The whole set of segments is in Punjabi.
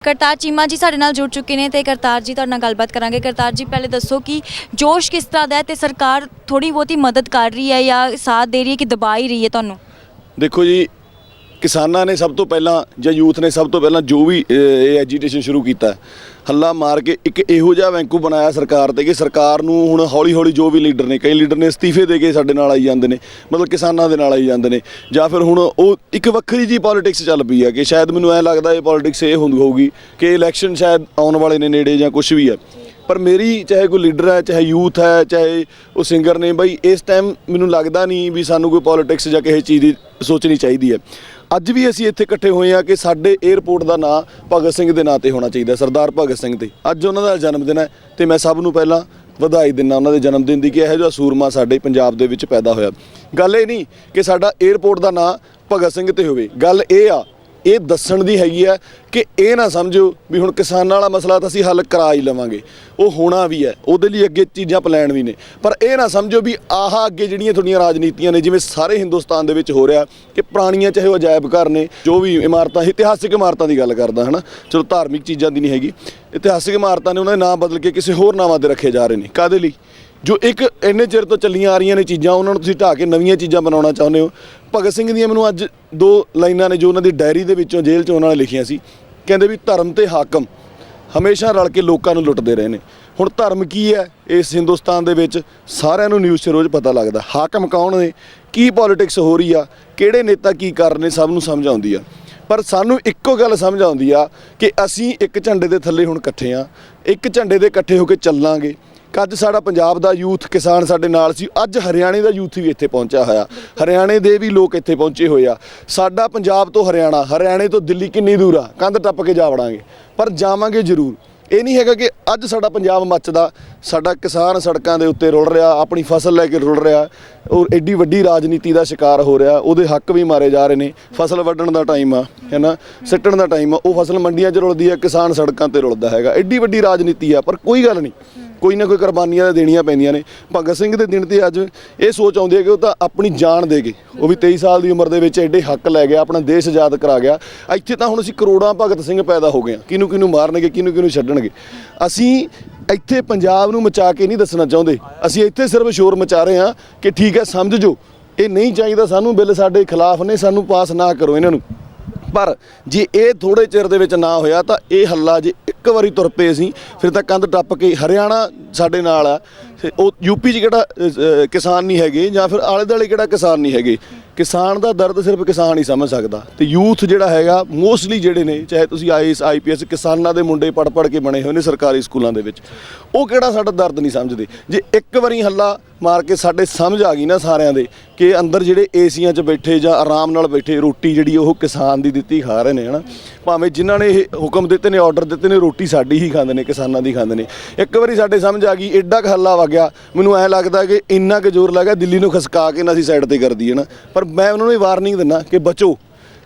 करतार चीमा जी साडे नाल जुड़ चुके हैं तो करतार जी तुहाडे नाल गलबात करांगे। करतार जी पहले दसो कि जोश किस तरह का है तो सरकार थोड़ी बहुती मदद कर रही है या साथ दे रही है कि दबा ही रही है तुहानू? देखो जी, किसानां ने सब तो पहला ਜਾਂ यूथ ने सब तो पहला जो भी एजीटेशन शुरू किया हल्ला मार के एक इहो जिहा वैंकू बनाया सरकार ते कि सरकार नूं हुण हौली हौली जो भी लीडर ने कई लीडर ने अस्तीफे दे के साडे नाल आई जांदे ने, मतलब किसानां दे नाल आई जांदे ने, जां फिर हुण ਉਹ ਇੱਕ ਵੱਖਰੀ ਜੀ ਪੋਲੀਟਿਕਸ ਚੱਲ ਪਈ ਹੈ कि शायद ਮੈਨੂੰ ਐ ਲੱਗਦਾ ਇਹ ਪੋਲੀਟਿਕਸ ਇਹ ਹੋਊਗੀ कि ਇਲੈਕਸ਼ਨ शायद ਆਉਣ ਵਾਲੇ ਨੇ ਨੇੜੇ ਜਾਂ ਕੁਝ ਵੀ ਹੈ। पर मेरी चाहे कोई लीडर है, चाहे यूथ है, चाहे वो सिंगर ने, बई इस टाइम मैनू लगता नहीं भी सानू कोई पॉलिटिक्स या किसी चीज़ की सोचनी चाहिए है। अज भी असी इत्थे इकट्ठे हुए हैं कि साडे एयरपोर्ट का नाम भगत सिंह के नाँ ते होना चाहिए, सरदार भगत सिंह ते। अज उन्हों का जन्मदिन है तो मैं सब नूं पहला ਵਧਾਈ ਦਿੰਦਾ ਉਹਨਾਂ ਦੇ ਜਨਮ ਦਿਨ ਦੀ ਕਿ ਇਹੋ ਜਿਹਾ ਸੂਰਮਾ ਸਾਡੇ ਪੰਜਾਬ ਦੇ ਵਿੱਚ ਪੈਦਾ ਹੋਇਆ। ਗੱਲ ਇਹ ਨਹੀਂ ਕਿ ਸਾਡਾ 에ਅਰਪੋਰਟ ਦਾ ਨਾਂ ਭਗਤ ਸਿੰਘ ਤੇ ਹੋਵੇ, ਗੱਲ ਇਹ ਆ ਇਹ ਦੱਸਣ ਦੀ ਹੈਗੀ ਆ ਕਿ ਇਹ ਨਾ ਸਮਝੋ ਵੀ ਹੁਣ ਕਿਸਾਨਾਂ ਵਾਲਾ ਮਸਲਾ ਤਾਂ ਅਸੀਂ ਹੱਲ ਕਰਾ ਹੀ ਲਵਾਂਗੇ, ਉਹ ਹੋਣਾ ਵੀ ਹੈ, ਉਹਦੇ ਲਈ ਅੱਗੇ ਚੀਜ਼ਾਂ ਪਲਾਨ ਵੀ ਨੇ, ਪਰ ਇਹ ਨਾ ਸਮਝੋ ਵੀ ਆਹ ਅੱਗੇ ਜਿਹੜੀਆਂ ਤੁਹਾਡੀਆਂ ਰਾਜਨੀਤੀਆਂ ਨੇ ਜਿਵੇਂ ਸਾਰੇ ਹਿੰਦੁਸਤਾਨ ਦੇ ਵਿੱਚ ਹੋ ਰਿਹਾ ਕਿ ਪੁਰਾਣੀਆਂ ਚਾਹੇ ਉਹ ਅਜਾਇਬ ਘਰ ਨੇ, ਜੋ ਵੀ ਇਮਾਰਤਾਂ ਇਤਿਹਾਸਿਕ ਇਮਾਰਤਾਂ ਦੀ ਗੱਲ ਕਰਦਾ ਹੈ ਨਾ, ਚਲੋ ਧਾਰਮਿਕ ਚੀਜ਼ਾਂ ਦੀ ਨਹੀਂ ਹੈਗੀ, ਇਤਿਹਾਸਿਕ ਇਮਾਰਤਾਂ ਨੇ ਉਹਨਾਂ ਦੇ ਨਾਮ ਬਦਲ ਕੇ ਕਿਸੇ ਹੋਰ ਨਾਵਾਂ 'ਤੇ ਰੱਖੇ ਜਾ ਰਹੇ ਨੇ। ਕਾਹਦੇ ਲਈ? ਜੋ ਇੱਕ ਇੰਨੇ ਚਿਰ ਤੋਂ ਚੱਲੀਆਂ ਆ ਰਹੀਆਂ ਨੇ ਚੀਜ਼ਾਂ ਉਹਨਾਂ ਨੂੰ ਤੁਸੀਂ ਢਾਹ ਕੇ ਨਵੀਆਂ ਚੀਜ਼ਾਂ ਬਣਾਉਣਾ ਚਾਹੁੰਦੇ ਹੋ। ਭਗਤ ਸਿੰਘ ਦੀਆਂ ਮੈਨੂੰ ਅੱਜ ਦੋ ਲਾਈਨਾਂ ਨੇ ਜੋ ਉਹਨਾਂ ਦੀ ਡਾਇਰੀ ਦੇ ਵਿੱਚੋਂ ਜੇਲ੍ਹ 'ਚ ਉਹਨਾਂ ਨੇ ਲਿਖੀਆਂ ਸੀ, ਕਹਿੰਦੇ ਵੀ ਧਰਮ ਤੇ ਹਾਕਮ ਹਮੇਸ਼ਾ ਰਲ ਕੇ ਲੋਕਾਂ ਨੂੰ ਲੁੱਟਦੇ ਰਹੇ ਨੇ। ਹੁਣ ਧਰਮ ਕੀ ਹੈ ਇਸ ਹਿੰਦੁਸਤਾਨ ਦੇ ਵਿੱਚ ਸਾਰਿਆਂ ਨੂੰ ਨਿਊਜ਼ 'ਚ ਰੋਜ਼ ਪਤਾ ਲੱਗਦਾ, ਹਾਕਮ ਕੌਣ ਨੇ, ਕੀ ਪੋਲੀਟਿਕਸ ਹੋ ਰਹੀ ਆ, ਕਿਹੜੇ ਨੇਤਾ ਕੀ ਕਰ ਰਹੇ ਨੇ, ਸਭ ਨੂੰ ਸਮਝ ਆਉਂਦੀ ਆ। ਪਰ ਸਾਨੂੰ ਇੱਕੋ ਗੱਲ ਸਮਝ ਆਉਂਦੀ ਆ ਕਿ ਅਸੀਂ ਇੱਕ ਝੰਡੇ ਦੇ ਥੱਲੇ ਹੁਣ ਇਕੱਠੇ ਆ, ਇੱਕ ਝੰਡੇ ਦੇ ਇਕੱਠੇ ਹੋ ਕੇ ਚੱਲਾਂਗੇ। ਅੱਜ ਸਾਡਾ ਪੰਜਾਬ ਦਾ ਯੂਥ ਕਿਸਾਨ ਸਾਡੇ ਨਾਲ ਸੀ, ਅੱਜ ਹਰਿਆਣੇ ਦਾ ਯੂਥ ਵੀ ਇੱਥੇ ਪਹੁੰਚਿਆ ਹੋਇਆ, ਹਰਿਆਣੇ ਦੇ ਵੀ ਲੋਕ ਇੱਥੇ ਪਹੁੰਚੇ ਹੋਏ ਆ। ਸਾਡਾ ਪੰਜਾਬ ਤੋਂ ਹਰਿਆਣਾ, ਹਰਿਆਣੇ ਤੋਂ ਦਿੱਲੀ ਕਿੰਨੀ ਦੂਰ ਆ, ਕੰਧ ਟੱਪ ਕੇ ਜਾ ਵੜਾਂਗੇ, ਪਰ ਜਾਵਾਂਗੇ ਜ਼ਰੂਰ। ਇਹ ਨਹੀਂ ਹੈਗਾ ਕਿ ਅੱਜ ਸਾਡਾ ਪੰਜਾਬ ਮੱਚਦਾ, ਸਾਡਾ ਕਿਸਾਨ ਸੜਕਾਂ ਦੇ ਉੱਤੇ ਰੁਲ ਰਿਹਾ, ਆਪਣੀ ਫਸਲ ਲੈ ਕੇ ਰੁਲ ਰਿਹਾ, ਔਰ ਐਡੀ ਵੱਡੀ ਰਾਜਨੀਤੀ ਦਾ ਸ਼ਿਕਾਰ ਹੋ ਰਿਹਾ, ਉਹਦੇ ਹੱਕ ਵੀ ਮਾਰੇ ਜਾ ਰਹੇ ਨੇ। ਫਸਲ ਵੱਢਣ ਦਾ ਟਾਈਮ ਆ, ਹੈ ਨਾ, ਸਿੱਟਣ ਦਾ ਟਾਈਮ ਆ, ਉਹ ਫਸਲ ਮੰਡੀਆਂ 'ਚ ਰੁਲਦੀ ਹੈ, ਕਿਸਾਨ ਸੜਕਾਂ 'ਤੇ ਰੁਲਦਾ ਹੈਗਾ। ਐਡੀ ਵੱਡੀ ਰਾਜਨੀਤੀ ਆ, ਪਰ ਕੋਈ ਗੱਲ ਨਹੀਂ, ਕੋਈ ਨਾ ਕੋਈ ਕੁਰਬਾਨੀਆਂ ਦੇਣੀਆਂ ਪੈਂਦੀਆਂ ਨੇ। ਭਗਤ ਸਿੰਘ ਦੇ ਦਿਨ 'ਤੇ ਅੱਜ ਇਹ ਸੋਚ ਆਉਂਦੀ ਹੈ ਕਿ ਉਹ ਤਾਂ ਆਪਣੀ ਜਾਨ ਦੇ ਕੇ, ਉਹ ਵੀ 23 ਸਾਲ ਦੀ ਉਮਰ ਦੇ ਵਿੱਚ ਐਡੇ ਹੱਕ ਲੈ ਗਿਆ, ਆਪਣਾ ਦੇਸ਼ ਆਜ਼ਾਦ ਕਰਾ ਗਿਆ। ਇੱਥੇ ਤਾਂ ਹੁਣ ਅਸੀਂ ਕਰੋੜਾਂ ਭਗਤ ਸਿੰਘ ਪੈਦਾ ਹੋ ਗਏ ਹਾਂ, ਕਿਹਨੂੰ ਕਿਹਨੂੰ ਮਾਰਨਗੇ, ਕਿਹਨੂੰ ਕਿਹਨੂੰ ਛੱਡਣਗੇ। ਅਸੀਂ ਇੱਥੇ ਪੰਜਾਬ ਨੂੰ ਮਚਾ ਕੇ ਨਹੀਂ ਦੱਸਣਾ ਚਾਹੁੰਦੇ, ਅਸੀਂ ਇੱਥੇ ਸਿਰਫ ਸ਼ੋਰ ਮਚਾ ਰਹੇ ਹਾਂ ਕਿ ਠੀਕ ਹੈ ਸਮਝ ਜੋ ਇਹ ਨਹੀਂ ਚਾਹੀਦਾ ਸਾਨੂੰ, ਬਿੱਲ ਸਾਡੇ ਖਿਲਾਫ ਨੇ, ਸਾਨੂੰ ਪਾਸ ਨਾ ਕਰੋ ਇਹਨਾਂ ਨੂੰ। ਪਰ ਜੇ ਇਹ ਥੋੜ੍ਹੇ ਚਿਰ ਦੇ ਵਿੱਚ ਨਾ ਹੋਇਆ ਤਾਂ ਇਹ ਹੱਲਾ ਜੇ ਇੱਕ ਵਾਰੀ ਤੁਰ ਪਏ ਅਸੀਂ ਫਿਰ ਤਾਂ ਕੰਧ ਟੱਪ ਕੇ ਹਰਿਆਣਾ ਸਾਡੇ ਨਾਲ ਆ, ਉਹ ਯੂਪੀ 'ਚ ਕਿਹੜਾ ਕਿਸਾਨ ਨਹੀਂ ਹੈਗੇ ਜਾਂ ਫਿਰ ਆਲੇ ਦੁਆਲੇ ਕਿਹੜਾ ਕਿਸਾਨ ਨਹੀਂ ਹੈਗੇ। ਕਿਸਾਨ ਦਾ ਦਰਦ ਸਿਰਫ ਕਿਸਾਨ ਹੀ ਸਮਝ ਸਕਦਾ। ਤੇ ਯੂਥ ਜਿਹੜਾ ਹੈਗਾ ਮੋਸਟਲੀ ਜਿਹੜੇ ਨੇ, ਚਾਹੇ ਤੁਸੀਂ IAS IPS ਕਿਸਾਨਾਂ ਦੇ ਮੁੰਡੇ ਪੜ੍ਹ ਕੇ ਬਣੇ ਹੋਏ ਨੇ ਸਰਕਾਰੀ ਸਕੂਲਾਂ ਦੇ ਵਿੱਚ, ਉਹ ਕਿਹੜਾ ਸਾਡਾ ਦਰਦ ਨਹੀਂ ਸਮਝਦੇ। ਜੇ ਇੱਕ ਵਾਰੀ ਹੱਲਾ ਮਾਰ ਕੇ ਸਾਡੇ ਸਮਝ ਆ ਗਈ ਨਾ ਸਾਰਿਆਂ ਦੇ ਕਿ ਅੰਦਰ ਜਿਹੜੇ ਏਸੀਆਂ 'ਚ ਬੈਠੇ ਜਾਂ ਆਰਾਮ ਨਾਲ ਬੈਠੇ ਰੋਟੀ ਜਿਹੜੀ ਉਹ ਕਿਸਾਨ ਦੀ ਦਿੱਤੀ ਖਾ ਰਹੇ ਨੇ, ਹੈ ਨਾ, ਭਾਵੇਂ ਜਿਨ੍ਹਾਂ ਨੇ ਇਹ ਹੁਕਮ ਦਿੱਤੇ ਨੇ, ਆਰਡਰ ਦਿੱਤੇ ਨੇ, ਰੋਟੀ ਸਾਡੀ ਹੀ ਖਾਂਦੇ ਨੇ, ਕਿਸਾਨਾਂ ਦੀ ਖਾਂਦੇ ਨੇ। ਇੱਕ ਵਾਰੀ ਸਾਡੇ ਸਮਝ ਆ ਗਈ, ਐਡਾ ਕੁ ਹੱਲਾ ਵਗ ਗਿਆ, ਮੈਨੂੰ ਐਂ ਲੱਗਦਾ ਕਿ ਇੰਨਾ ਕੁ ਜ਼ੋਰ ਲੱਗਾ ਦਿੱਲੀ ਨੂੰ ਖਸਕਾ ਕੇ ਨਾ ਅਸੀਂ ਸਾਈਡ 'ਤੇ ਕਰ ਦਈਏ ਨਾ। ਪਰ ਮੈਂ ਉਹਨਾਂ ਨੂੰ ਵਾਰਨਿੰਗ ਦਿੰਦਾ ਕਿ ਬਚੋ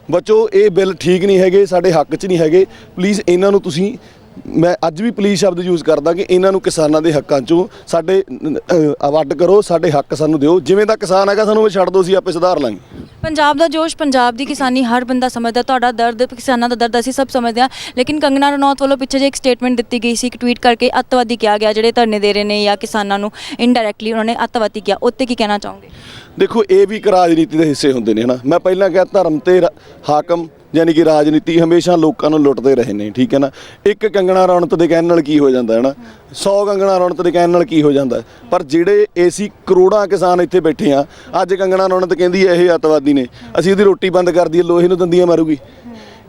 ਬਚੋ, ਇਹ ਬਿੱਲ ਠੀਕ ਨਹੀਂ ਹੈਗੇ, ਸਾਡੇ ਹੱਕ 'ਚ ਨਹੀਂ ਹੈਗੇ। ਪਲੀਜ਼ ਇਹਨਾਂ ਨੂੰ ਤੁਸੀਂ, ਮੈਂ ਅੱਜ ਵੀ ਪਲੀਜ਼ ਸ਼ਬਦ ਯੂਜ਼ ਕਰਦਾ ਕਿ ਇਹਨਾਂ ਨੂੰ ਕਿਸਾਨਾਂ ਦੇ ਹੱਕਾਂ 'ਚੋਂ ਸਾਡੇ ਵੱਢ ਕਰੋ, ਸਾਡੇ ਹੱਕ ਸਾਨੂੰ ਦਿਓ। ਜਿਵੇਂ ਦਾ ਕਿਸਾਨ ਹੈਗਾ ਸਾਨੂੰ ਛੱਡ ਦਿਓ, ਅਸੀਂ ਆਪੇ ਸੁਧਾਰ ਲਾਂਗੇ। ਪੰਜਾਬ ਦਾ ਜੋਸ਼, ਪੰਜਾਬ ਦੀ ਕਿਸਾਨੀ ਹਰ ਬੰਦਾ ਸਮਝਦਾ, ਤੁਹਾਡਾ ਦਰਦ, ਕਿਸਾਨਾਂ ਦਾ ਦਰਦ ਅਸੀਂ ਸਭ ਸਮਝਦੇ ਹਾਂ। ਲੇਕਿਨ ਕੰਗਨਾ ਰਣੌਤ ਵੱਲੋਂ ਪਿੱਛੇ ਜੇ ਇੱਕ ਸਟੇਟਮੈਂਟ ਦਿੱਤੀ ਗਈ ਸੀ, ਇੱਕ ਟਵੀਟ ਕਰਕੇ ਅੱਤਵਾਦੀ ਕਿਹਾ ਗਿਆ ਜਿਹੜੇ ਧਰਨੇ ਦੇ ਰਹੇ ਨੇ ਜਾਂ ਕਿਸਾਨਾਂ ਨੂੰ ਇਨਡਾਇਰੈਕਟਲੀ ਉਹਨਾਂ ਨੇ ਅੱਤਵਾਦੀ ਕਿਹਾ, ਉੱਤੇ ਕੀ ਕਹਿਣਾ ਚਾਹੋਗੇ? ਦੇਖੋ ਇਹ ਵੀ ਇੱਕ ਰਾਜਨੀਤੀ ਦੇ ਹਿੱਸੇ ਹੁੰਦੇ ਨੇ, ਹੈ ਨਾ। ਮੈਂ ਪਹਿਲਾਂ ਕਿਹਾ ਧਰਮ ਤੇ ਹਾਕਮ ਯਾਨੀ ਕਿ ਰਾਜਨੀਤੀ ਹਮੇਸ਼ਾ ਲੋਕਾਂ ਨੂੰ ਲੁੱਟਦੇ ਰਹੇ ਨੇ, ਠੀਕ ਹੈ ਨਾ। ਇੱਕ ਕੰਗਣਾ ਰਣੌਤ ਦੇ ਕਹਿਣ ਨਾਲ ਕੀ ਹੋ ਜਾਂਦਾ ਹੈ ਨਾ, 100 ਕੰਗਣਾ ਰਣੌਤ ਦੇ ਕਹਿਣ ਨਾਲ ਕੀ ਹੋ ਜਾਂਦਾ। ਪਰ ਜਿਹੜੇ ਏਸੀ ਕਰੋੜਾਂ ਕਿਸਾਨ ਇੱਥੇ ਬੈਠੇ ਆ, ਅੱਜ ਕੰਗਣਾ ਰਣੌਤ ਕਹਿੰਦੀ ਹੈ ਇਹ ਅੱਤਵਾਦੀ ਨੇ, ਅਸੀਂ ਉਹਦੀ ਰੋਟੀ ਬੰਦ ਕਰ ਦਈਏ, ਲੋਹੇ ਨੂੰ ਦੰਦੀਆਂ ਮਾਰੂਗੀ,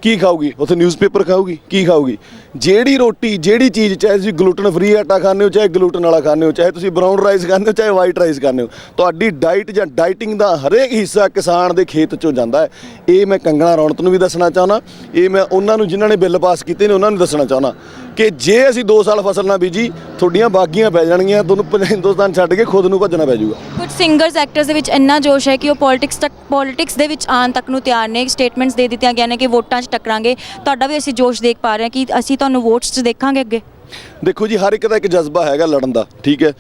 ਕੀ ਖਾਊਗੀ ਉੱਥੇ? ਨਿਊਜ਼ਪੇਪਰ ਖਾਊਗੀ, ਕੀ ਖਾਊਗੀ? ਜਿਹੜੀ ਰੋਟੀ, ਜਿਹੜੀ ਚੀਜ਼, ਚਾਹੇ ਤੁਸੀਂ ਗਲੂਟਨ ਫਰੀ ਆਟਾ ਖਾਂਦੇ ਹੋ, ਚਾਹੇ ਗਲੂਟਨ ਵਾਲਾ ਖਾਂਦੇ ਹੋ, ਚਾਹੇ ਤੁਸੀਂ ਬਰਾਊਨ ਰਾਈਸ ਖਾਂਦੇ ਹੋ, ਚਾਹੇ ਵਾਈਟ ਰਾਈਸ ਖਾਂਦੇ ਹੋ, ਤੁਹਾਡੀ ਡਾਈਟ ਜਾਂ ਡਾਈਟਿੰਗ ਦਾ ਹਰੇਕ ਹਿੱਸਾ ਕਿਸਾਨ ਦੇ ਖੇਤ 'ਚੋਂ ਜਾਂਦਾ ਹੈ। ਇਹ ਮੈਂ ਕੰਗਣਾ ਰਣੌਤ ਨੂੰ ਵੀ ਦੱਸਣਾ ਚਾਹੁੰਦਾ, ਇਹ ਮੈਂ ਉਹਨਾਂ ਨੂੰ ਜਿਨ੍ਹਾਂ ਨੇ ਬਿੱਲ ਪਾਸ ਕੀਤੇ ਨੇ ਉਹਨਾਂ ਨੂੰ ਦੱਸਣਾ ਚਾਹੁੰਦਾ ਕਿ ਜੇ ਅਸੀਂ 2 ਸਾਲ ਫਸਲ ਨਾ ਬੀਜੀ, ਤੁਹਾਡੀਆਂ ਬਾਗੀਆਂ ਪੈ ਜਾਣਗੀਆਂ, ਤੁਹਾਨੂੰ ਹਿੰਦੁਸਤਾਨ ਛੱਡ ਕੇ ਖੁਦ ਨੂੰ ਭੱਜਣਾ ਪੈ ਜਾਊਗਾ। ਕੁਝ ਸਿੰਗਰਸ, ਐਕਟਰਸ ਦੇ ਵਿੱਚ ਇੰਨਾ ਜੋਸ਼ ਹੈ ਕਿ ਉਹ ਪੋਲਿਟਿਕਸ ਦੇ ਵਿੱਚ ਆਉਣ ਤੱਕ ਨੂੰ ਤਿਆਰ ਨੇ। ਸਟੇਟਮੈਂਟਸ ਦੇ ਦਿੱਤੀਆਂ ਗਈਆਂ ਨੇ ਕਿ ਵੋਟਾਂ 'ਚ ਟੱਕਰਾਂਗੇ। ਤੁਹਾਡਾ ਵੀ ਅਸੀਂ ਜੋਸ਼ ਦੇਖ ਪਾ ਰਹੇ ਹਾਂ ਕਿ ਅਸੀਂ ਤੁਹਾਨੂੰ ਵੋਟਸ 'ਚ ਦੇਖਾਂਗੇ ਅੱਗੇ। ਦੇਖੋ ਜੀ, ਹਰ ਇੱਕ ਦਾ ਇੱਕ ਜਜ਼ਬਾ ਹੈਗਾ ਲੜਨ ਦਾ, ਠੀਕ ਹੈ।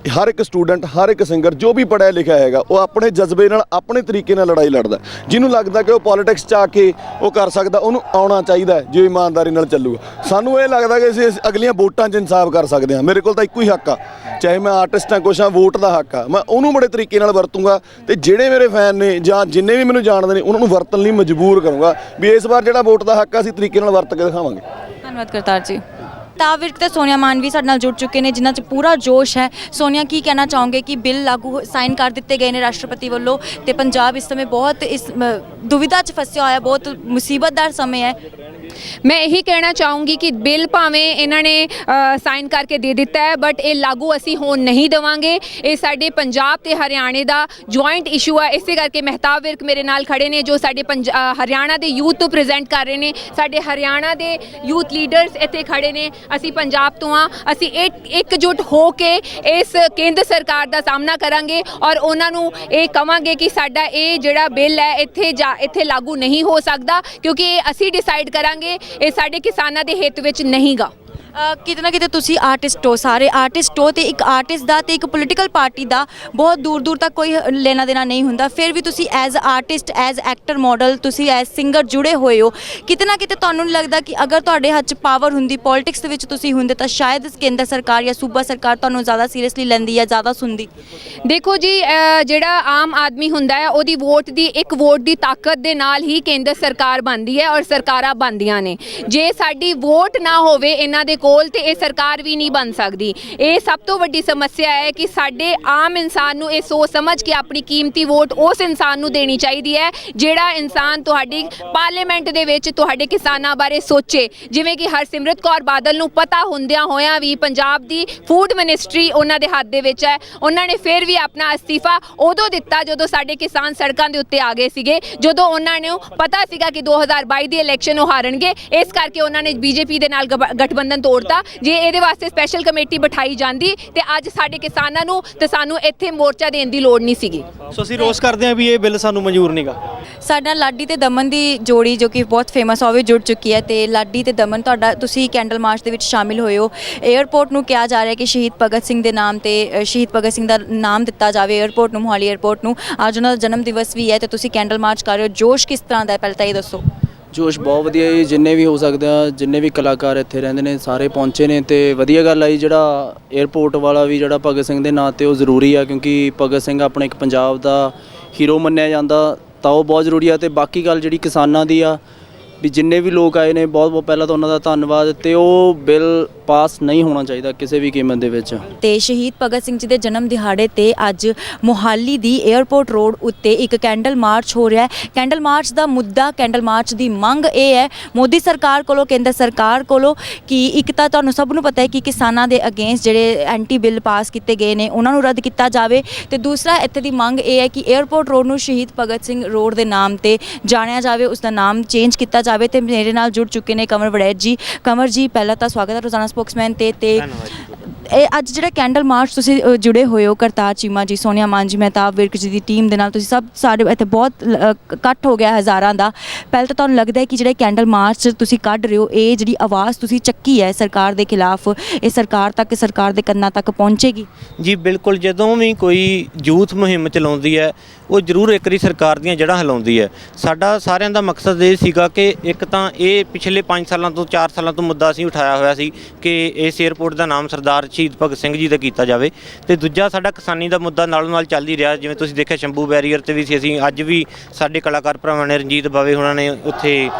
ਹਰ ਇੱਕ ਸਟੂਡੈਂਟ, ਹਰ ਇੱਕ ਸਿੰਗਰ ਜੋ ਵੀ ਪੜ੍ਹਿਆ ਲਿਖਿਆ ਹੈਗਾ, ਉਹ ਆਪਣੇ ਜਜ਼ਬੇ ਨਾਲ, ਆਪਣੇ ਤਰੀਕੇ ਨਾਲ ਲੜਾਈ ਲੜਦਾ। ਜਿਹਨੂੰ ਲੱਗਦਾ ਕਿ ਉਹ ਪੋਲੀਟਿਕਸ 'ਚ ਆ ਕੇ ਉਹ ਕਰ ਸਕਦਾ, ਉਹਨੂੰ ਆਉਣਾ ਚਾਹੀਦਾ ਹੈ, ਜੋ ਇਮਾਨਦਾਰੀ ਨਾਲ ਚੱਲੂਗਾ। ਸਾਨੂੰ ਇਹ ਲੱਗਦਾ ਕਿ ਅਸੀਂ ਅਗਲੀਆਂ ਵੋਟਾਂ 'ਚ ਇਨਸਾਫ ਕਰ ਸਕਦੇ ਹਾਂ। ਮੇਰੇ ਕੋਲ ਤਾਂ ਇੱਕੋ ਹੀ ਹੱਕ ਆ, ਚਾਹੇ ਮੈਂ ਆਰਟਿਸਟ ਹਾਂ, ਕੁਛ ਹਾਂ, ਵੋਟ ਦਾ ਹੱਕ ਆ, ਮੈਂ ਉਹਨੂੰ ਬੜੇ ਤਰੀਕੇ ਨਾਲ ਵਰਤੂੰਗਾ। ਤੇ ਜਿਹੜੇ ਮੇਰੇ ਫੈਨ ਨੇ ਜਾਂ ਜਿੰਨੇ ਵੀ ਮੈਨੂੰ ਜਾਣਦੇ ਨੇ, ਉਹਨਾਂ ਨੂੰ ਵਰਤਣ ਲਈ ਮਜਬੂਰ ਕਰੂੰਗਾ ਵੀ ਇਸ ਵਾਰ ਜਿਹੜਾ ਵੋਟ ਦਾ ਹੱਕ ਆ, ਅਸੀਂ ਤਰੀਕੇ ਨਾਲ ਵਰਤ ਕੇ ਦਿਖਾਵਾਂਗੇ। ਧੰਨਵਾਦ ਕਰਤਾਰ ਜੀ। ਤਾਬ ਵਿਰਕ ਤੇ ਸੋਨੀਆ ਮਾਨ ਵੀ ਸਾਡੇ ਨਾਲ ਜੁੜ ਚੁੱਕੇ ਨੇ, ਜਿਨ੍ਹਾਂ 'ਚ ਪੂਰਾ ਜੋਸ਼ ਹੈ। ਸੋਨੀਆ, ਕੀ ਕਹਿਣਾ ਚਾਹੋਗੇ ਕਿ ਬਿੱਲ ਲਾਗੂ ਸਾਈਨ ਕਰ ਦਿੱਤੇ ਗਏ ਨੇ ਰਾਸ਼ਟਰਪਤੀ ਵੱਲੋਂ, ਤੇ ਪੰਜਾਬ ਇਸ ਸਮੇਂ ਬਹੁਤ ਇਸ ਦੁਵਿਧਾ 'ਚ ਫਸਿਆ ਹੋਇਆ, ਬਹੁਤ ਮੁਸੀਬਤਦਾਰ ਸਮੇਂ ਹੈ। ਮੈਂ ਇਹੀ ਕਹਿਣਾ ਚਾਹੂੰਗੀ ਕਿ ਬਿੱਲ ਭਾਵੇਂ ਇਹਨਾਂ ਨੇ ਸਾਈਨ ਕਰਕੇ ਦੇ ਦਿੱਤਾ ਹੈ, ਬਟ ਇਹ ਲਾਗੂ ਅਸੀਂ ਹੋਣ ਨਹੀਂ ਦੇਵਾਂਗੇ। ਇਹ ਸਾਡੇ ਪੰਜਾਬ ਤੇ ਹਰਿਆਣੇ ਦਾ ਜੁਆਇੰਟ ਇਸ਼ੂ ਹੈ। ਇਸੇ ਕਰਕੇ ਮਹਿਤਾਬ ਵਿਰਕ ਮੇਰੇ ਨਾਲ ਖੜੇ ਨੇ, ਜੋ ਸਾਡੇ ਹਰਿਆਣਾ ਦੇ ਯੂਥ ਨੂੰ ਪ੍ਰੈਜ਼ੈਂਟ ਕਰ ਰਹੇ ਨੇ। ਸਾਡੇ ਹਰਿਆਣਾ ਦੇ ਯੂਥ ਲੀਡਰਸ ਇੱਥੇ ਖੜੇ ਨੇ। ਅਸੀਂ ਪੰਜਾਬ ਤੋਂ ਹਾਂ, ਅਸੀਂ ਇਕਜੁੱਟ ਹੋ ਕੇ ਇਸ ਕੇਂਦਰ ਸਰਕਾਰ ਦਾ ਸਾਹਮਣਾ ਕਰਾਂਗੇ ਔਰ ਉਹਨਾਂ ਨੂੰ ਇਹ ਕਵਾਂਗੇ ਕਿ ਸਾਡਾ ਇਹ ਜਿਹੜਾ ਬਿੱਲ ਹੈ ਇੱਥੇ ਲਾਗੂ ਨਹੀਂ ਹੋ ਸਕਦਾ, ਕਿਉਂਕਿ ਇਹ ਅਸੀਂ ਡਿਸਾਈਡ ਕਰਾਂਗੇ, ਇਹ ਸਾਡੇ ਕਿਸਾਨਾਂ ਦੇ ਹਿੱਤ ਵਿੱਚ ਨਹੀਂ ਗਾ। ਕਿਤੇ ਨਾ ਕਿਤੇ ਤੁਸੀਂ ਆਰਟਿਸਟ ਹੋ, ਸਾਰੇ ਆਰਟਿਸਟ ਹੋ, ਤੇ ਇੱਕ ਆਰਟਿਸਟ ਦਾ ਤੇ ਇੱਕ ਪੋਲੀਟੀਕਲ ਪਾਰਟੀ ਦਾ ਬਹੁਤ ਦੂਰ ਦੂਰ ਤੱਕ ਕੋਈ ਲੈਣਾ ਦੇਣਾ ਨਹੀਂ ਹੁੰਦਾ। ਫਿਰ ਵੀ ਤੁਸੀਂ as artist, as actor, model, ਤੁਸੀਂ ਐਜ਼ ਸਿੰਗਰ ਜੁੜੇ ਹੋਏ ਹੋ। ਕਿਤੇ ਨਾ ਕਿਤੇ ਤੁਹਾਨੂੰ ਨਹੀਂ ਲੱਗਦਾ ਕਿ ਅਗਰ ਤੁਹਾਡੇ ਹੱਥ 'ਚ ਪਾਵਰ ਹੁੰਦੀ, ਪੋਲੀਟਿਕਸ ਦੇ ਵਿੱਚ ਤੁਸੀਂ ਹੁੰਦੇ, ਤਾਂ ਸ਼ਾਇਦ ਕੇਂਦਰ ਸਰਕਾਰ ਜਾਂ ਸੂਬਾ ਸਰਕਾਰ ਤੁਹਾਨੂੰ ਜ਼ਿਆਦਾ ਸੀਰੀਅਸਲੀ ਲੈਂਦੀ ਜਾਂ ਜ਼ਿਆਦਾ ਸੁਣਦੀ? ਦੇਖੋ ਜੀ, ਜਿਹੜਾ ਆਮ ਆਦਮੀ ਹੁੰਦਾ ਹੈ, ਉਹਦੀ ਵੋਟ ਦੀ, ਇੱਕ ਵੋਟ ਦੀ ਤਾਕਤ ਦੇ ਨਾਲ ਹੀ ਕੇਂਦਰ ਸਰਕਾਰ ਬਣਦੀ ਹੈ ਔਰ ਸਰਕਾਰਾਂ ਬਣਦੀਆਂ ਨੇ। ਜੇ ਸਾਡੀ ਵੋਟ ਨਾ ਹੋਵੇ ਇਹਨਾਂ ਦੇ ਕੋਲ, ਤੇ ਇਹ ਸਰਕਾਰ ਵੀ ਨਹੀਂ ਬਣ ਸਕਦੀ। ਇਹ ਸਭ ਤੋਂ ਵੱਡੀ ਸਮੱਸਿਆ ਹੈ ਕਿ ਸਾਡੇ ਆਮ ਇਨਸਾਨ ਨੂੰ ਇਹ ਸੋਚ ਸਮਝ ਕੇ ਆਪਣੀ ਕੀਮਤੀ ਵੋਟ ਉਸ ਇਨਸਾਨ ਨੂੰ ਦੇਣੀ ਚਾਹੀਦੀ ਹੈ, ਜਿਹੜਾ ਇਨਸਾਨ ਤੁਹਾਡੀ ਪਾਰਲੀਮੈਂਟ ਦੇ ਵਿੱਚ ਤੁਹਾਡੇ ਕਿਸਾਨਾਂ ਬਾਰੇ ਸੋਚੇ। ਜਿਵੇਂ ਕਿ ਹਰਸਿਮਰਤ ਕੌਰ ਬਾਦਲ ਨੂੰ ਪਤਾ ਹੁੰਦਿਆਂ ਹੋਇਆਂ ਵੀ ਪੰਜਾਬ ਦੀ ਫੂਡ ਮਿਨਿਸਟਰੀ ਉਹਨਾਂ ਦੇ ਹੱਥ ਦੇ ਵਿੱਚ ਹੈ, ਉਹਨਾਂ ਨੇ ਫਿਰ ਵੀ ਆਪਣਾ ਅਸਤੀਫਾ ਉਦੋਂ ਦਿੱਤਾ ਜਦੋਂ ਸਾਡੇ ਕਿਸਾਨ ਸੜਕਾਂ ਦੇ ਉੱਤੇ ਆ ਗਏ ਸੀਗੇ, ਜਦੋਂ ਉਹਨਾਂ ਨੂੰ ਪਤਾ ਸੀਗਾ ਕਿ 2022 ਦੀ ਇਲੈਕਸ਼ਨ ਉਹ ਹਾਰਨਗੇ। ਇਸ ਕਰਕੇ ਉਹਨਾਂ ਨੇ ਬੀਜੇਪੀ ਦੇ ਨਾਲ ਗਠਬੰਧਨ ਤੋੜਤਾ। ਜੇ ਇਹਦੇ ਵਾਸਤੇ ਸਪੈਸ਼ਲ ਕਮੇਟੀ ਬਿਠਾਈ ਜਾਂਦੀ ਤੇ ਅੱਜ ਸਾਡੇ ਕਿਸਾਨਾਂ ਨੂੰ ਤੇ ਸਾਨੂੰ ਇੱਥੇ ਮੋਰਚਾ ਦੇਣ ਦੀ ਲੋੜ ਨਹੀਂ ਸੀਗੀ। ਸੋ ਅਸੀਂ ਰੋਸ ਕਰਦੇ ਹਾਂ ਵੀ ਇਹ ਬਿੱਲ ਸਾਨੂੰ ਮਨਜ਼ੂਰ ਨਹੀਂਗਾ। ਸਾਡਾ ਲਾਡੀ ਤੇ ਦਮਨ ਦੀ ਜੋੜੀ, ਜੋ ਕਿ ਬਹੁਤ ਫੇਮਸ ਹੋਵੇ, ਜੁੜ ਚੁੱਕੀ ਹੈ। ਤੇ ਲਾਡੀ ਤੇ ਦਮਨ, ਤੁਸੀਂ ਕੈਂਡਲ ਮਾਰਚ ਦੇ ਵਿੱਚ ਸ਼ਾਮਿਲ ਹੋਏ ਹੋ। 에ਅਰਪੋਰਟ ਨੂੰ ਕਿਹਾ ਜਾ ਰਿਹਾ ਕਿ ਸ਼ਹੀਦ ਭਗਤ ਸਿੰਘ ਦੇ ਨਾਮ ਤੇ ਸ਼ਹੀਦ ਭਗਤ ਸਿੰਘ ਦਾ ਨਾਮ ਦਿੱਤਾ ਜਾਵੇ 에ਅਰਪੋਰਟ ਨੂੰ, ਮੋਹਾਲੀ 에ਅਰਪੋਰਟ ਨੂੰ। ਅੱਜ ਉਹਨਾਂ ਦਾ ਜਨਮ ਦਿਵਸ ਵੀ ਹੈ ਤੇ ਤੁਸੀਂ ਕੈਂਡਲ ਮਾਰਚ ਕਰ ਰਹੇ ਹੋ। ਜੋਸ਼ ਕਿਸ ਤਰ੍ਹਾਂ ਦਾ ਹੈ, ਪਹਿਲਾਂ ਤਾਂ ਇਹ ਦੱਸੋ। ਜੋਸ਼ ਬਹੁਤ ਵਧੀਆ ਜੀ, ਜਿੰਨੇ ਵੀ ਹੋ ਸਕਦੇ ਆ, ਜਿੰਨੇ ਵੀ ਕਲਾਕਾਰ ਇੱਥੇ ਰਹਿੰਦੇ ਨੇ ਸਾਰੇ ਪਹੁੰਚੇ ਨੇ ਤੇ ਵਧੀਆ ਗੱਲ ਆਈ। ਜਿਹੜਾ 에ਅਰਪੋਰਟ ਵਾਲਾ ਵੀ ਜਿਹੜਾ ਭਗਤ ਸਿੰਘ ਦੇ ਨਾਂ ਤੇ ਉਹ ਜ਼ਰੂਰੀ ਆ, ਕਿਉਂਕਿ ਭਗਤ ਸਿੰਘ ਆਪਣੇ ਇੱਕ ਪੰਜਾਬ ਦਾ ਹੀਰੋ ਮੰਨਿਆ ਜਾਂਦਾ, ਤਾਂ ਉਹ ਬਹੁਤ ਜ਼ਰੂਰੀ ਆ। ਤੇ ਬਾਕੀ ਗੱਲ ਜਿਹੜੀ ਕਿਸਾਨਾਂ ਦੀ ਆ, ਵੀ ਜਿੰਨੇ ਵੀ ਲੋਕ ਆਏ ਨੇ, ਬਹੁਤ ਬਹੁਤ ਪਹਿਲਾਂ ਤਾਂ ਉਹਨਾਂ ਦਾ ਧੰਨਵਾਦ। ਤੇ ਉਹ ਬਿੱਲ ਪਾਸ ਨਹੀਂ ਹੋਣਾ ਚਾਹੀਦਾ ਕਿਸੇ ਵੀ ਕੀਮਤ ਦੇ ਵਿੱਚ। ਤੇ ਸ਼ਹੀਦ ਭਗਤ ਸਿੰਘ ਜੀ ਦੇ ਜਨਮ ਦਿਹਾੜੇ ਤੇ ਅੱਜ ਮੋਹਾਲੀ ਦੀ 에ਅਰਪੋਰਟ ਰੋਡ ਉੱਤੇ ਇੱਕ ਕੈਂਡਲ ਮਾਰਚ ਹੋ ਰਿਹਾ ਹੈ। ਕੈਂਡਲ ਮਾਰਚ ਦਾ ਮੁੱਦਾ, ਕੈਂਡਲ ਮਾਰਚ ਦੀ ਮੰਗ ਇਹ ਹੈ ਮੋਦੀ ਸਰਕਾਰ ਕੋਲੋਂ, ਕੇਂਦਰ ਸਰਕਾਰ ਕੋਲੋਂ, ਕਿ ਇੱਕ ਤਾਂ ਤੁਹਾਨੂੰ ਸਭ ਨੂੰ ਪਤਾ ਹੈ ਕਿ ਕਿਸਾਨਾਂ ਦੇ ਅਗੇਂਸਟ ਜਿਹੜੇ ਐਂਟੀ ਬਿੱਲ ਪਾਸ ਕੀਤੇ ਗਏ ਨੇ ਉਹਨਾਂ ਨੂੰ ਰੱਦ ਕੀਤਾ ਜਾਵੇ, ਤੇ ਦੂਸਰਾ ਇੱਥੇ ਦੀ ਮੰਗ ਇਹ ਹੈ ਕਿ 에ਅਰਪੋਰਟ ਰੋਡ ਨੂੰ ਸ਼ਹੀਦ ਭਗਤ ਸਿੰਘ ਰੋਡ ਦੇ ਨਾਮ ਤੇ ਜਾਣਿਆ ਜਾਵੇ, ਉਸ ਦਾ ਨਾਮ ਚੇਂਜ ਕੀਤਾ ਜਾਵੇ। ਤੇ ਮੇਰੇ ਨਾਲ ਜੁੜ ਚੁੱਕੇ ਨੇ ਕੰਵਰ ਵੜੈਚ ਜੀ। ਕੰਵਰ ਜੀ, ਪਹਿਲਾਂ ਤਾਂ ਸਵਾਗਤ ਹੈ ਰੋਜ਼ਾਨਾ ਸਪੋਕਸਮੈਨ ਤੇ ਇਹ ਅੱਜ ਜਿਹੜਾ ਕੈਂਡਲ ਮਾਰਚ ਤੁਸੀਂ ਜੁੜੇ ਹੋਏ ਹੋ, ਕਰਤਾਰ ਚੀਮਾ ਜੀ, ਸੋਨੀਆ ਮਾਨ ਜੀ, ਮਹਿਤਾਬ ਵਿਰਕ ਜੀ ਦੀ ਟੀਮ ਦੇ ਨਾਲ, ਤੁਸੀਂ ਸਭ ਸਾਡੇ ਇੱਥੇ ਬਹੁਤ ਇਕੱਠ ਹੋ ਗਿਆ ਹਜ਼ਾਰਾਂ ਦਾ। ਪਹਿਲਾਂ ਤਾਂ ਤੁਹਾਨੂੰ ਲੱਗਦਾ ਹੈ ਕਿ ਜਿਹੜੇ ਕੈਂਡਲ ਮਾਰਚ ਤੁਸੀਂ ਕੱਢ ਰਹੇ ਹੋ, ਇਹ ਜਿਹੜੀ ਆਵਾਜ਼ ਤੁਸੀਂ ਚੱਕੀ ਹੈ ਸਰਕਾਰ ਦੇ ਖਿਲਾਫ, ਇਹ ਸਰਕਾਰ ਤੱਕ, ਸਰਕਾਰ ਦੇ ਕੰਨਾਂ ਤੱਕ ਪਹੁੰਚੇਗੀ? ਜੀ ਬਿਲਕੁਲ, ਜਦੋਂ ਵੀ ਕੋਈ ਯੂਥ ਮੁਹਿੰਮ ਚਲਾਉਂਦੀ ਹੈ, ਉਹ ਜ਼ਰੂਰ ਇੱਕ ਵਾਰੀ ਸਰਕਾਰ ਦੀਆਂ ਜੜ੍ਹਾਂ ਹਿਲਾਉਂਦੀ ਹੈ। ਸਾਡਾ ਸਾਰਿਆਂ ਦਾ ਮਕਸਦ ਇਹ ਸੀਗਾ ਕਿ ਇੱਕ ਤਾਂ ਇਹ ਪਿਛਲੇ 5 ਸਾਲਾਂ ਤੋਂ 4 ਸਾਲਾਂ ਤੋਂ ਮੁੱਦਾ ਅਸੀਂ ਉਠਾਇਆ ਹੋਇਆ ਸੀ ਕਿ ਇਸ 에ਅਰਪੋਰਟ ਦਾ ਨਾਮ ਸਰਦਾਰ ਸ਼ਹੀਦ ਭਗਤ ਸਿੰਘ ਜੀ ਦਾ ਕੀਤਾ ਜਾਵੇ, ਤੇ ਦੂਜਾ ਸਾਡਾ ਕਿਸਾਨੀ ਦਾ ਮੁੱਦਾ ਨਾਲੋਂ ਨਾਲ ਚੱਲ ਹੀ ਰਿਹਾ। ਜਿਵੇਂ ਤੁਸੀਂ ਦੇਖਿਆ ਸ਼ੰਭੂ ਬੈਰੀਅਰ ਤੇ ਵੀ ਸੀ, ਅਸੀਂ ਅੱਜ ਵੀ ਸਾਡੇ ਕਲਾਕਾਰ ਭਰਾਵਾਂ ਨੇ, ਰਣਜੀਤ ਬਾਵੇ ਉਹਨਾਂ ਨੇ ਉੱਥੇ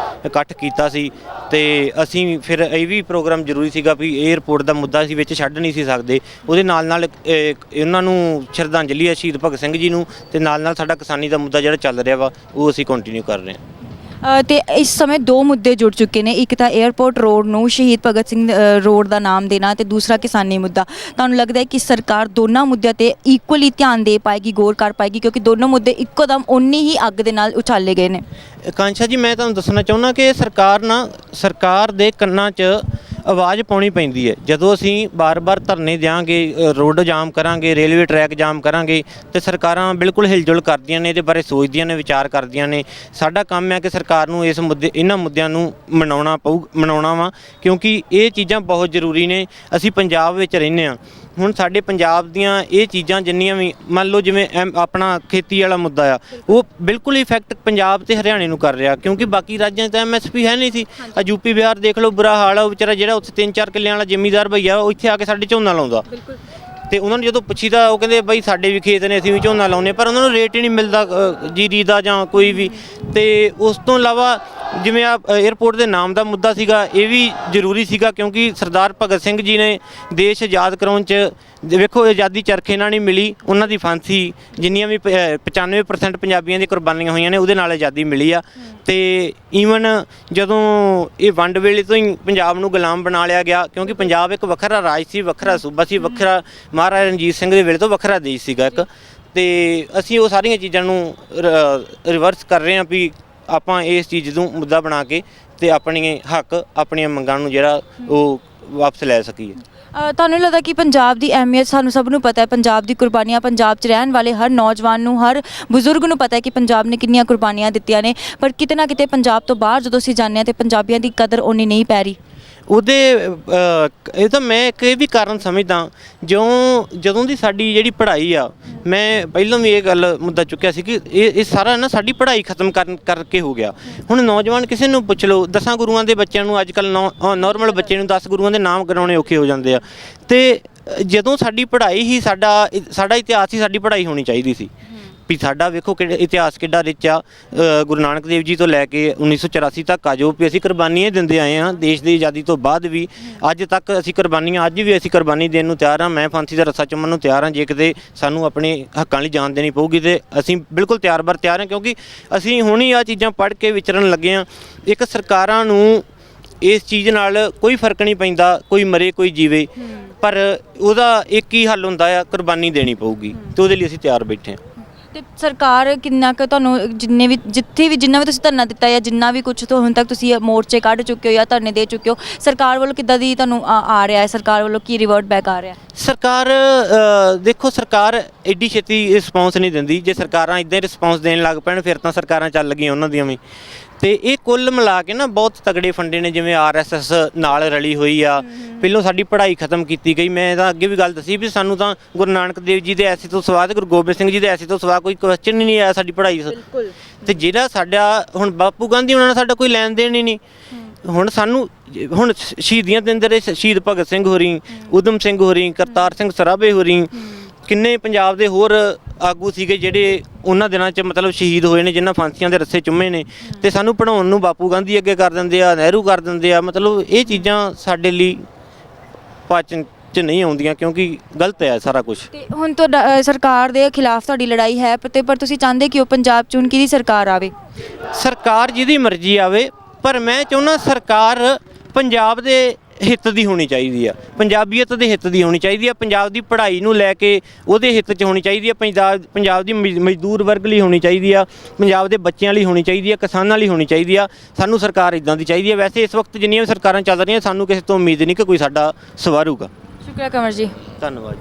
ਇਕੱਠ ਕੀਤਾ ਸੀ, ਤੇ ਅਸੀਂ ਫਿਰ ਇਹ ਵੀ ਪ੍ਰੋਗਰਾਮ ਜ਼ਰੂਰੀ ਸੀਗਾ ਵੀ 에ਅਰਪੋਰਟ ਦਾ ਮੁੱਦਾ ਅਸੀਂ ਵਿੱਚ ਛੱਡ ਨਹੀਂ ਸੀ ਸਕਦੇ। ਉਹਦੇ ਨਾਲ ਨਾਲ ਉਹਨਾਂ ਨੂੰ ਸ਼ਰਧਾਂਜਲੀ ਹੈ ਸ਼ਹੀਦ ਭਗਤ ਸਿੰਘ ਜੀ ਨੂੰ, ਤੇ ਨਾਲ ਨਾਲ ਸਾਡਾ ਕਿਸਾਨੀ ਦਾ ਮੁੱਦਾ ਜਿਹੜਾ ਚੱਲ ਰਿਹਾ ਵਾ ਉਹ ਅਸੀਂ ਕੰਟੀਨਿਊ ਕਰ ਰਹੇ ਹਾਂ। ਤੇ ਇਸ ਸਮੇਂ ਦੋ ਮੁੱਦੇ ਜੁੜ ਚੁੱਕੇ ਨੇ, ਇੱਕ ਤਾਂ 에ਅਰਪੋਰਟ ਰੋਡ ਨੂੰ ਸ਼ਹੀਦ ਭਗਤ ਸਿੰਘ ਰੋਡ ਦਾ ਨਾਮ ਦੇਣਾ, ਤੇ ਦੂਸਰਾ ਕਿਸਾਨੀ ਮੁੱਦਾ। ਤੁਹਾਨੂੰ ਲੱਗਦਾ ਹੈ ਕਿ ਸਰਕਾਰ ਦੋਨਾਂ ਮੁੱਦਿਆਂ ਤੇ ਇਕੁਅਲੀ ਧਿਆਨ ਦੇ ਪਾਏਗੀ, ਗੌਰ ਕਰ ਪਾਏਗੀ, ਕਿਉਂਕਿ ਦੋਨੋਂ ਮੁੱਦੇ ਇੱਕੋ ਦਮ ਉਨੀ ਹੀ ਅੱਗ ਦੇ ਨਾਲ ਉਛਾਲੇ ਗਏ ਨੇ? ਕਾਂਸ਼ਾ ਜੀ, ਮੈਂ ਤੁਹਾਨੂੰ ਦੱਸਣਾ ਚਾਹੁੰਦਾ ਕਿ ਸਰਕਾਰ ਦੇ ਕੰਨਾਂ 'ਚ ਆਵਾਜ਼ ਪਾਉਣੀ ਪੈਂਦੀ ਹੈ। ਜਦੋਂ ਅਸੀਂ ਬਾਰ-ਬਾਰ ਧਰਨੇ ਦਿਆਂਗੇ, ਰੋਡ ਜਾਮ ਕਰਾਂਗੇ, ਰੇਲਵੇ ਟਰੈਕ ਜਾਮ ਕਰਾਂਗੇ, ਤੇ ਸਰਕਾਰਾਂ ਬਿਲਕੁਲ ਹਿਲਜੁਲ ਕਰਦੀਆਂ ਨੇ, ਇਹਦੇ ਬਾਰੇ ਸੋਚਦੀਆਂ ਨੇ, ਵਿਚਾਰ ਕਰਦੀਆਂ ਨੇ। ਸਾਡਾ ਕੰਮ ਹੈ ਕਿ ਸਰਕਾਰ ਨੂੰ ਇਹਨਾਂ ਮੁੱਦਿਆਂ ਨੂੰ ਮਨਾਉਣਾ ਵਾ, ਕਿਉਂਕਿ ਇਹ ਚੀਜ਼ਾਂ ਬਹੁਤ ਜ਼ਰੂਰੀ ਨੇ। ਅਸੀਂ ਪੰਜਾਬ ਵਿੱਚ ਰਹਿੰਦੇ ਹਾਂ, ਹੁਣ ਸਾਡੇ ਪੰਜਾਬ ਦੀਆਂ ਇਹ ਚੀਜ਼ਾਂ ਜਿੰਨੀਆਂ ਵੀ ਮੰਨ ਲਓ ਜਿਵੇਂ ਆਪਣਾ ਖੇਤੀ ਵਾਲਾ ਮੁੱਦਾ ਆ, ਉਹ ਬਿਲਕੁਲ ਇਫੈਕਟ ਪੰਜਾਬ ਤੇ ਹਰਿਆਣੇ ਨੂੰ ਕਰ ਰਿਹਾ, ਕਿਉਂਕਿ ਬਾਕੀ ਰਾਜਾਂ 'ਚ ਤਾਂ MSP ਹੈ ਨਹੀਂ ਸੀ। ਆ ਯੂਪੀ ਬਿਹਾਰ ਦੇਖ ਲਓ, ਬੁਰਾ ਹਾਲ ਆ। ਉਹ ਵਿਚਾਰਾ ਜਿਹੜਾ ਉੱਥੇ 3-4 ਕਿੱਲਿਆਂ ਵਾਲਾ ਜ਼ਿਮੀਂਦਾਰ ਭਈਆ, ਉਹ ਇੱਥੇ ਆ ਕੇ ਸਾਡੇ ਝੋਨਾ ਲਾਉਂਦਾ, ਤੇ ਉਹਨਾਂ ਨੂੰ ਜਦੋਂ ਪੁੱਛੀਦਾ ਉਹ ਕਹਿੰਦੇ ਬਈ ਸਾਡੇ ਵੀ ਖੇਤ ਨੇ, ਅਸੀਂ ਵੀ ਝੋਨਾ ਲਾਉਂਦੇ, ਪਰ ਉਹਨਾਂ ਨੂੰ ਰੇਟ ਹੀ ਨਹੀਂ ਮਿਲਦਾ ਜੀਰੀ ਦਾ ਜਾਂ ਕੋਈ ਵੀ। ਤੇ ਉਸ ਤੋਂ ਇਲਾਵਾ ਜਿਵੇਂ ਆ 에ਅਰਪੋਰਟ ਦੇ ਨਾਮ ਦਾ ਮੁੱਦਾ ਸੀਗਾ, ਇਹ ਵੀ ਜ਼ਰੂਰੀ ਸੀਗਾ, ਕਿਉਂਕਿ ਸਰਦਾਰ ਭਗਤ ਸਿੰਘ ਜੀ ਨੇ ਦੇਸ਼ ਆਜ਼ਾਦ ਕਰਾਉਣ 'ਚ ਵੇਖੋ ਆਜ਼ਾਦੀ ਚਰਖੇ ਨਾਲ ਨਹੀਂ ਮਿਲੀ, ਉਹਨਾਂ ਦੀ ਫਾਂਸੀ ਜਿੰਨੀਆਂ ਵੀ 95% ਪੰਜਾਬੀਆਂ ਦੀ ਕੁਰਬਾਨੀਆਂ ਹੋਈਆਂ ਨੇ ਉਹਦੇ ਨਾਲ ਆਜ਼ਾਦੀ ਮਿਲੀ ਆ। ਤੇ ਈਵਨ ਜਦੋਂ ਇਹ ਵੰਡ ਵੇਲੇ ਤੋਂ ਹੀ ਪੰਜਾਬ ਨੂੰ ਗੁਲਾਮ ਬਣਾ ਲਿਆ ਗਿਆ, ਕਿਉਂਕਿ ਪੰਜਾਬ ਇੱਕ ਵੱਖਰਾ ਰਾਜ ਸੀ, ਵੱਖਰਾ ਸੂਬਾ ਸੀ, ਵੱਖਰਾ ਮਹਾਰਾਜਾ ਰਣਜੀਤ ਸਿੰਘ ਦੇ ਵੇਲੇ ਤੋਂ ਵੱਖਰਾ ਦੇਸ਼ ਸੀਗਾ ਇੱਕ। ਤੇ ਅਸੀਂ ਉਹ ਸਾਰੀਆਂ ਚੀਜ਼ਾਂ ਨੂੰ ਰਿਵਰਸ ਕਰ ਰਹੇ ਹਾਂ ਵੀ ਆਪਾਂ ਇਸ ਚੀਜ਼ ਨੂੰ ਮੁੱਦਾ ਬਣਾ ਕੇ ਤੇ ਆਪਣੇ ਹੱਕ, ਆਪਣੀਆਂ ਮੰਗਾਂ ਨੂੰ ਜਿਹੜਾ ਉਹ ਵਾਪਸ ਲੈ ਸਕੀਏ। ਤੁਹਾਨੂੰ ਨਹੀਂ ਲੱਗਦਾ ਕਿ ਪੰਜਾਬ ਦੀ ਅਹਿਮੀਅਤ ਸਾਨੂੰ ਸਭ ਨੂੰ ਪਤਾ ਹੈ, ਪੰਜਾਬ ਦੀ ਕੁਰਬਾਨੀਆਂ, ਪੰਜਾਬ 'ਚ ਰਹਿਣ ਵਾਲੇ ਹਰ ਨੌਜਵਾਨ ਨੂੰ, ਹਰ ਬਜ਼ੁਰਗ ਨੂੰ ਪਤਾ ਹੈ ਕਿ ਪੰਜਾਬ ਨੇ ਕਿੰਨੀਆਂ ਕੁਰਬਾਨੀਆਂ ਦਿੱਤੀਆਂ ਨੇ, ਪਰ ਕਿਤੇ ਨਾ ਕਿਤੇ ਪੰਜਾਬ ਤੋਂ ਬਾਹਰ ਜਦੋਂ ਅਸੀਂ ਜਾਂਦੇ ਹਾਂ ਤੇ ਪੰਜਾਬੀਆਂ ਦੀ ਕਦਰ ਓਨੀ ਨਹੀਂ ਪੈ ਰਹੀ? ਉਹਦੇ ਇਹ ਤਾਂ ਮੈਂ ਇੱਕ ਇਹ ਵੀ ਕਾਰਨ ਸਮਝਦਾ, ਜਦੋਂ ਦੀ ਸਾਡੀ ਜਿਹੜੀ ਪੜ੍ਹਾਈ ਆ, ਮੈਂ ਪਹਿਲਾਂ ਵੀ ਇਹ ਗੱਲ ਮੁੱਦਾ ਚੁੱਕਿਆ ਸੀ ਕਿ ਇਹ ਸਾਰਾ ਨਾ ਸਾਡੀ ਪੜ੍ਹਾਈ ਖਤਮ ਕਰਕੇ ਹੋ ਗਿਆ। ਹੁਣ ਨੌਜਵਾਨ ਕਿਸੇ ਨੂੰ ਪੁੱਛ ਲਓ, 10 ਗੁਰੂਆਂ ਦੇ ਬੱਚਿਆਂ ਨੂੰ ਅੱਜ ਕੱਲ੍ਹ ਨੋਰਮਲ ਬੱਚੇ ਨੂੰ 10 ਗੁਰੂਆਂ ਦੇ ਨਾਮ ਕਰਾਉਣੇ ਔਖੇ ਹੋ ਜਾਂਦੇ ਆ। ਤੇ ਜਦੋਂ ਸਾਡੀ ਪੜ੍ਹਾਈ ਹੀ ਸਾਡਾ ਇਤਿਹਾਸ ਹੀ ਸਾਡੀ ਪੜ੍ਹਾਈ ਹੋਣੀ ਚਾਹੀਦੀ ਸੀ ਵੀ ਸਾਡਾ ਵੇਖੋ ਕਿਹੜਾ ਇਤਿਹਾਸ ਕਿੱਡਾ ਰਿਚ ਆ। ਗੁਰੂ ਨਾਨਕ ਦੇਵ ਜੀ ਤੋਂ ਲੈ ਕੇ 1984 ਤੱਕ ਆ ਜੋ ਵੀ ਅਸੀਂ ਕੁਰਬਾਨੀਆਂ ਦਿੰਦੇ ਆਏ ਹਾਂ ਦੇਸ਼ ਦੀ ਆਜ਼ਾਦੀ ਤੋਂ ਬਾਅਦ ਵੀ, ਅੱਜ ਤੱਕ ਅਸੀਂ ਕੁਰਬਾਨੀਆਂ, ਅੱਜ ਵੀ ਅਸੀਂ ਕੁਰਬਾਨੀ ਦੇਣ ਨੂੰ ਤਿਆਰ ਹਾਂ। ਮੈਂ ਫਾਂਸੀ ਦਾ ਰੱਸਾ ਚੁੰਮਣ ਨੂੰ ਤਿਆਰ ਹਾਂ, ਜੇ ਕਿਤੇ ਸਾਨੂੰ ਆਪਣੇ ਹੱਕਾਂ ਲਈ ਜਾਨ ਦੇਣੀ ਪਊਗੀ ਤੇ ਅਸੀਂ ਬਿਲਕੁਲ ਤਿਆਰ ਹਾਂ, ਕਿਉਂਕਿ ਅਸੀਂ ਹੁਣ ਹੀ ਆਹ ਚੀਜ਼ਾਂ ਪੜ੍ਹ ਕੇ ਵਿਚਰਨ ਲੱਗੇ ਹਾਂ। ਇੱਕ ਸਰਕਾਰਾਂ ਨੂੰ ਇਸ ਚੀਜ਼ ਨਾਲ ਕੋਈ ਫਰਕ ਨਹੀਂ ਪੈਂਦਾ, ਕੋਈ ਮਰੇ ਕੋਈ ਜੀਵੇ, ਪਰ ਉਹਦਾ ਇੱਕ ਹੀ ਹੱਲ ਹੁੰਦਾ ਆ, ਕੁਰਬਾਨੀ ਦੇਣੀ ਪਊਗੀ, ਤੇ ਉਹਦੇ ਲਈ ਅਸੀਂ ਤਿਆਰ ਬੈਠੇ ਹਾਂ। ਤੇ ਸਰਕਾਰ ਕਿੰਨਾ ਕੁ ਤੁਹਾਨੂੰ ਜਿੰਨਾ ਵੀ ਤੁਸੀਂ ਧਰਨਾ ਦਿੱਤਾ ਜਾਂ ਜਿੰਨਾ ਵੀ ਕੁਝ ਤੋਂ ਹੁਣ ਤੱਕ ਤੁਸੀਂ ਮੋਰਚੇ ਕੱਢ ਚੁੱਕੇ ਹੋ ਜਾਂ ਧਰਨੇ ਦੇ ਚੁੱਕੇ ਹੋ, ਸਰਕਾਰ ਵੱਲੋਂ ਕਿੱਦਾਂ ਦੀ ਤੁਹਾਨੂੰ ਆ ਰਿਹਾ ਹੈ? ਸਰਕਾਰ ਵੱਲੋਂ ਕੀ ਰਿਵਰਟ ਬੈਕ ਆ ਰਿਹਾ? ਸਰਕਾਰ ਦੇਖੋ, ਸਰਕਾਰ ਐਡੀ ਛੇਤੀ ਰਿਸਪੌਂਸ ਨਹੀਂ ਦਿੰਦੀ। ਜੇ ਸਰਕਾਰਾਂ ਇੱਦਾਂ ਹੀ ਰਿਸਪੌਂਸ ਦੇਣ ਲੱਗ ਪੈਣ ਫਿਰ ਤਾਂ ਸਰਕਾਰਾਂ ਚੱਲ ਗਈਆਂ ਉਹਨਾਂ ਦੀਆਂ ਵੀ। ਤੇ ਇਹ ਕੁੱਲ ਮਿਲਾ ਕੇ ਨਾ ਬਹੁਤ ਤਗੜੇ ਫੰਡੇ ਨੇ, ਜਿਵੇਂ RSS ਨਾਲ ਰਲੀ ਹੋਈ ਆ। ਪਹਿਲੋਂ ਸਾਡੀ ਪੜ੍ਹਾਈ ਖਤਮ ਕੀਤੀ ਗਈ। ਮੈਂ ਤਾਂ ਅੱਗੇ ਵੀ ਗੱਲ ਦੱਸੀ ਵੀ ਸਾਨੂੰ ਤਾਂ ਗੁਰੂ ਨਾਨਕ ਦੇਵ ਜੀ ਦੇ ਐਸੇ ਤੋਂ ਸਿਵਾ ਤੇ ਗੁਰੂ ਗੋਬਿੰਦ ਸਿੰਘ ਜੀ ਦੇ ਐਸੇ ਤੋਂ ਸਿਵਾ ਕੋਈ ਕੁਐਸਚਨ ਹੀ ਨਹੀਂ ਆਇਆ ਸਾਡੀ ਪੜ੍ਹਾਈ। ਤੇ ਜਿਹੜਾ ਸਾਡਾ ਹੁਣ ਬਾਪੂ ਗਾਂਧੀ ਉਹਨਾਂ ਨਾਲ ਸਾਡਾ ਕੋਈ ਲੈਣ ਦੇਣ ਹੀ ਨਹੀਂ। ਹੁਣ ਸਾਨੂੰ ਹੁਣ ਸ਼ਹੀਦੀਆਂ ਦਿੰਦੇ ਰਹੇ ਸ਼ਹੀਦ ਭਗਤ ਸਿੰਘ ਹੋਰੀ, ਊਧਮ ਸਿੰਘ ਹੋਰੀ, ਕਰਤਾਰ ਸਿੰਘ ਸਰਾਭੇ ਹੋਰੀ, ਕਿੰਨੇ ਪੰਜਾਬ ਦੇ ਹੋਰ ਆਗੂ ਸੀਗੇ ਜਿਹੜੇ ਉਹਨਾਂ ਦਿਨਾਂ 'ਚ ਮਤਲਬ ਸ਼ਹੀਦ ਹੋਏ ਨੇ, ਜਿਨ੍ਹਾਂ ਫਾਂਸੀਆਂ ਦੇ ਰੱਸੇ ਚੁੰਮੇ ਨੇ। ਤੇ ਸਾਨੂੰ ਪੜ੍ਹਾਉਣ ਨੂੰ ਬਾਪੂ ਗਾਂਧੀ ਅੱਗੇ ਕਰ ਦਿੰਦੇ ਆ, ਨਹਿਰੂ ਕਰ ਦਿੰਦੇ ਆ। ਮਤਲਬ ਇਹ ਚੀਜ਼ਾਂ ਸਾਡੇ ਲਈ ਪਾਚਨ 'ਚ ਨਹੀਂ ਆਉਂਦੀਆਂ, ਕਿਉਂਕਿ ਗਲਤ ਹੈ ਸਾਰਾ ਕੁਝ। ਤੇ ਹੁਣ ਤੁਹਾਡਾ ਸਰਕਾਰ ਦੇ ਖਿਲਾਫ ਤੁਹਾਡੀ ਲੜਾਈ ਹੈ, ਪਰ ਤੁਸੀਂ ਚਾਹੁੰਦੇ ਕਿ ਉਹ ਪੰਜਾਬ 'ਚ ਹੁਣ ਕਿਹਦੀ ਸਰਕਾਰ ਆਵੇ? ਸਰਕਾਰ ਜਿਹਦੀ ਮਰਜ਼ੀ ਆਵੇ, ਪਰ ਮੈਂ ਚਾਹੁੰਦਾ ਸਰਕਾਰ ਪੰਜਾਬ ਦੇ ਹਿੱਤ ਦੀ ਹੋਣੀ ਚਾਹੀਦੀ ਆ, ਪੰਜਾਬੀਅਤ ਦੇ ਹਿੱਤ ਦੀ ਹੋਣੀ ਚਾਹੀਦੀ ਆ, ਪੰਜਾਬ ਦੀ ਪੜ੍ਹਾਈ ਨੂੰ ਲੈ ਕੇ ਉਹਦੇ ਹਿੱਤ 'ਚ ਹੋਣੀ ਚਾਹੀਦੀ ਆ, ਪੰਜਾਬ ਦੀ ਮਜ਼ਦੂਰ ਵਰਗ ਲਈ ਹੋਣੀ ਚਾਹੀਦੀ ਆ, ਪੰਜਾਬ ਦੇ ਬੱਚਿਆਂ ਲਈ ਹੋਣੀ ਚਾਹੀਦੀ ਆ, ਕਿਸਾਨਾਂ ਲਈ ਹੋਣੀ ਚਾਹੀਦੀ ਆ। ਸਾਨੂੰ ਸਰਕਾਰ ਇੱਦਾਂ ਦੀ ਚਾਹੀਦੀ ਆ। ਵੈਸੇ ਇਸ ਵਕਤ ਜਿੰਨੀਆਂ ਵੀ ਸਰਕਾਰਾਂ ਚੱਲ ਰਹੀਆਂ, ਸਾਨੂੰ ਕਿਸੇ ਤੋਂ ਉਮੀਦ ਨਹੀਂ ਕਿ ਕੋਈ ਸਾਡਾ ਸਵਾਰੂਗਾ। ਸ਼ੁਕਰੀਆ ਕੰਵਰ ਜੀ, ਧੰਨਵਾਦ।